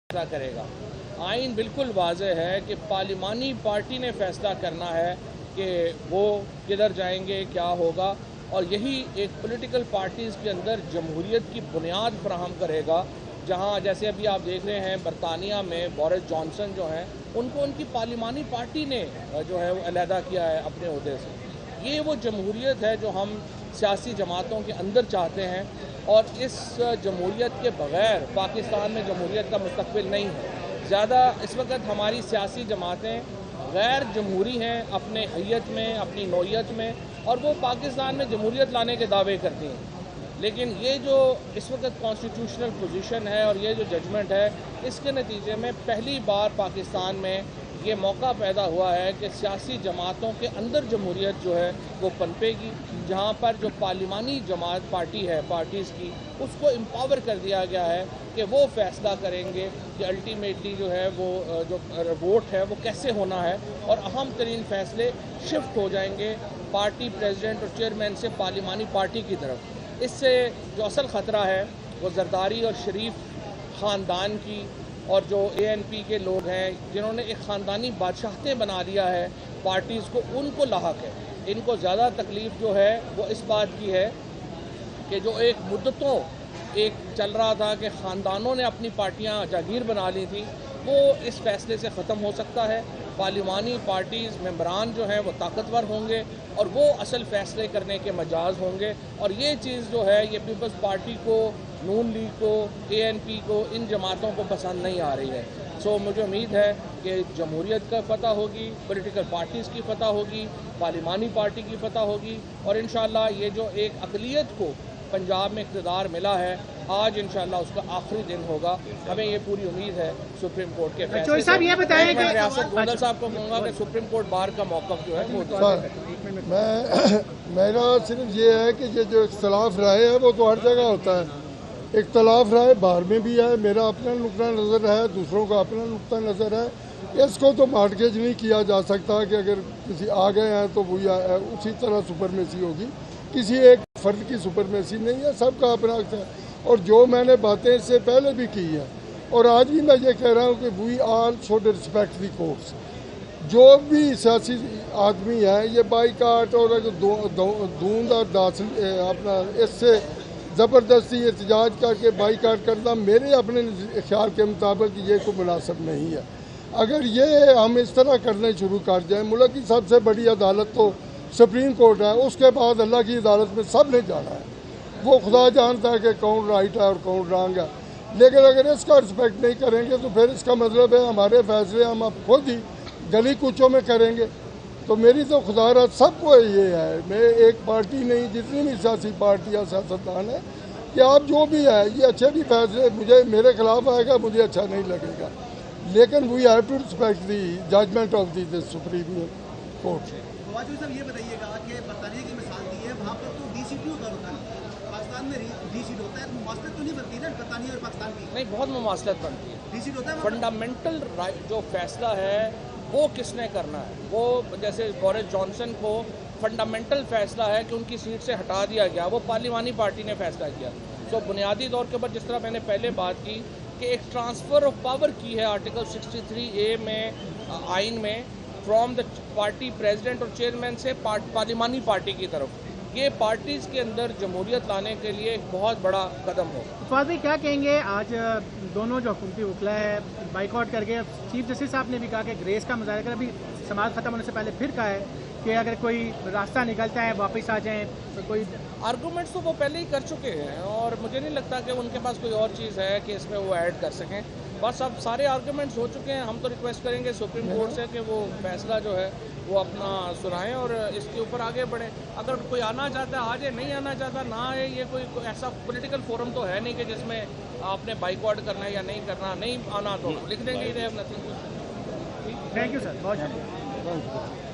फैसला करेगा। आइन बिल्कुल वाज़ेह है कि पार्लिमानी पार्टी ने फैसला करना है कि वो किधर जाएंगे, क्या होगा, और यही एक पॉलिटिकल पार्टीज़ के अंदर जमहूरियत की बुनियाद फराहम करेगा। जहाँ जैसे अभी आप देख रहे हैं बरतानिया में बोरिस जॉनसन जो हैं, उनको उनकी पार्लिमानी पार्टी ने जो है वो अलहदा किया है अपने ओहदे से। ये वो जमहूरियत है जो हम सियासी जमातों के अंदर चाहते हैं, और इस जमहूरियत के बग़ैर पाकिस्तान में जमहूरियत का मुस्तक़बिल नहीं है। ज़्यादा इस वक्त हमारी सियासी जमातें गैर जमहूरी हैं अपने हैयत में, अपनी नौयत में, और वो पाकिस्तान में जमहूरियत लाने के दावे करती हैं। लेकिन ये जो इस वक्त कॉन्स्टिट्यूशनल पोजीशन है और ये जो जजमेंट है, इसके नतीजे में पहली बार पाकिस्तान में ये मौका पैदा हुआ है कि सियासी जमातों के अंदर जमहूरियत जो है वो पनपेगी, जहाँ पर जो पार्लिमानी जमात पार्टी है पार्टीज़ की, उसको एम्पावर कर दिया गया है कि वो फैसला करेंगे कि अल्टीमेटली जो है वो जो वोट है वो कैसे होना है, और अहम तरीन फैसले शिफ्ट हो जाएंगे पार्टी प्रेसिडेंट और चेयरमैन से पार्लिमानी पार्टी की तरफ। इससे जो असल ख़तरा है वो जरदारी और शरीफ ख़ानदान की, और जो ANP के लोग हैं जिन्होंने एक ख़ानदानी बादशाहतें बना लिया है पार्टीज़ को, उनको लाहक है। इनको ज़्यादा तकलीफ़ जो है वो इस बात की है कि जो एक मुद्दतों एक चल रहा था कि ख़ानदानों ने अपनी पार्टियां जागीर बना ली थी, वो इस फैसले से ख़त्म हो सकता है। पार्लिमानी पार्टीज़ मेंबरान जो हैं वो ताकतवर होंगे और वो असल फ़ैसले करने के मजाज होंगे, और ये चीज़ जो है ये पीपल्स पार्टी को, नून लीग को, ANP को, इन जमातों को पसंद नहीं आ रही है। सो मुझे उम्मीद है कि जमहूरियत का फतह होगी, पॉलिटिकल पार्टीज़ की फतह होगी, पार्लिमानी पार्टी की फतह होगी, और इंशाअल्लाह ये जो एक अक़लियत को पंजाब में इक़्तिदार मिला है, आज इंशाअल्लाह उसका आखिरी दिन होगा। हमें ये पूरी उम्मीद है सुप्रीम कोर्ट के फैसले साहब ये बताएं कि रियासत गोंदल साहब को कहूँगा कि सुप्रीम कोर्ट बार का मौक़िफ़ जो है वो मेरा सिर्फ ये है कि ये जो इख्तलाफ राय है वो तो हर जगह होता है। इख्तलाफ राय बाहर में भी है, मेरा अपना नुक्ता नज़र है, दूसरों का अपना नुक्ता नज़र है। इसको तो मार्केज नहीं किया जा सकता कि अगर किसी आ गए हैं तो वो उसी तरह सुपरमेसी होगी। किसी एक फ़र्द की सुपरमेसी नहीं है, सबका अपना है। और जो मैंने बातें इससे पहले भी की हैं और आज भी मैं ये कह रहा हूँ कि we all should respect the courts. जो भी सियासी आदमी है ये बाइकाट और दूंद और दाखिल अपना इससे ज़बरदस्ती एहतजाज करके बाइकाट करना मेरे अपने ख्याल के मुताबिक ये कोई मुनासिब नहीं है। अगर ये हम इस तरह करने शुरू कर जाएँ, मुल्क की सबसे बड़ी अदालत तो सुप्रीम कोर्ट है, उसके बाद अल्लाह की अदालत में सब ने जाना है। वो खुदा जानता है कि कौन राइट है और कौन रॉन्ग है। लेकिन अगर इसका रिस्पेक्ट नहीं करेंगे तो फिर इसका मतलब है हमारे फैसले हम अब खुद ही गली कूचों में करेंगे। तो मेरी तो खुदा सबको ये है, मैं एक पार्टी नहीं, जितनी भी सियासी पार्टी या सियासतदान है, कि आप जो भी है ये अच्छे भी फैसले मुझे मेरे खिलाफ आएगा, मुझे अच्छा नहीं लगेगा, लेकिन we have to respect the judgment of the Supreme Court. साहब ये बताइएगा कि बरतानिया की मिसाल दी है, वहाँ पर तो DCP होता है, पाकिस्तान में DCP होता है, मुमासलत तो नहीं बनती ना बरतानिया और पाकिस्तान की? नहीं, बहुत मुमासलत बनती है। DCP होता है, फंडामेंटल जो फैसला है वो किसने करना है। वो जैसे बोरिस जॉनसन को फंडामेंटल फैसला है कि उनकी सीट से हटा दिया गया, वो पार्लिमानी पार्टी ने फैसला किया। तो बुनियादी तौर के ऊपर जिस तरह मैंने पहले बात की कि एक ट्रांसफ़र ऑफ पावर की है आर्टिकल 63A में आइन में, फ्रॉम द पार्टी प्रेसिडेंट और चेयरमैन से पार्लिमानी पार्टी की तरफ, ये पार्टीज़ के अंदर जमहूरियत लाने के लिए एक बहुत बड़ा कदम हो। फवाद भाई क्या कहेंगे, आज दोनों जो हुकूमती वकला है बाइकआउट करके, चीफ जस्टिस साहब ने भी कहा कि ग्रेस का मुजाहरा कर, अभी समाज ख़त्म होने से पहले फिर कहा है कि अगर कोई रास्ता निकलता है वापस आ जाएं, तो कोई आर्गूमेंट्स तो वो पहले ही कर चुके हैं, और मुझे नहीं लगता कि उनके पास कोई और चीज़ है कि इसमें वो ऐड कर सकें। बस अब सारे आर्गूमेंट्स हो चुके हैं। हम तो रिक्वेस्ट करेंगे सुप्रीम कोर्ट से कि वो फैसला जो है वो अपना सुनाएं और इसके ऊपर आगे बढ़ें। अगर कोई आना चाहता है आ जाए, नहीं आना चाहता ना आए। ये कोई ऐसा पॉलिटिकल फोरम तो है नहीं कि जिसमें आपने बाइकआउट करना है या नहीं करना। नहीं आना तो लिख देंगे, थैंक यू सर, बहुत शुक्रिया।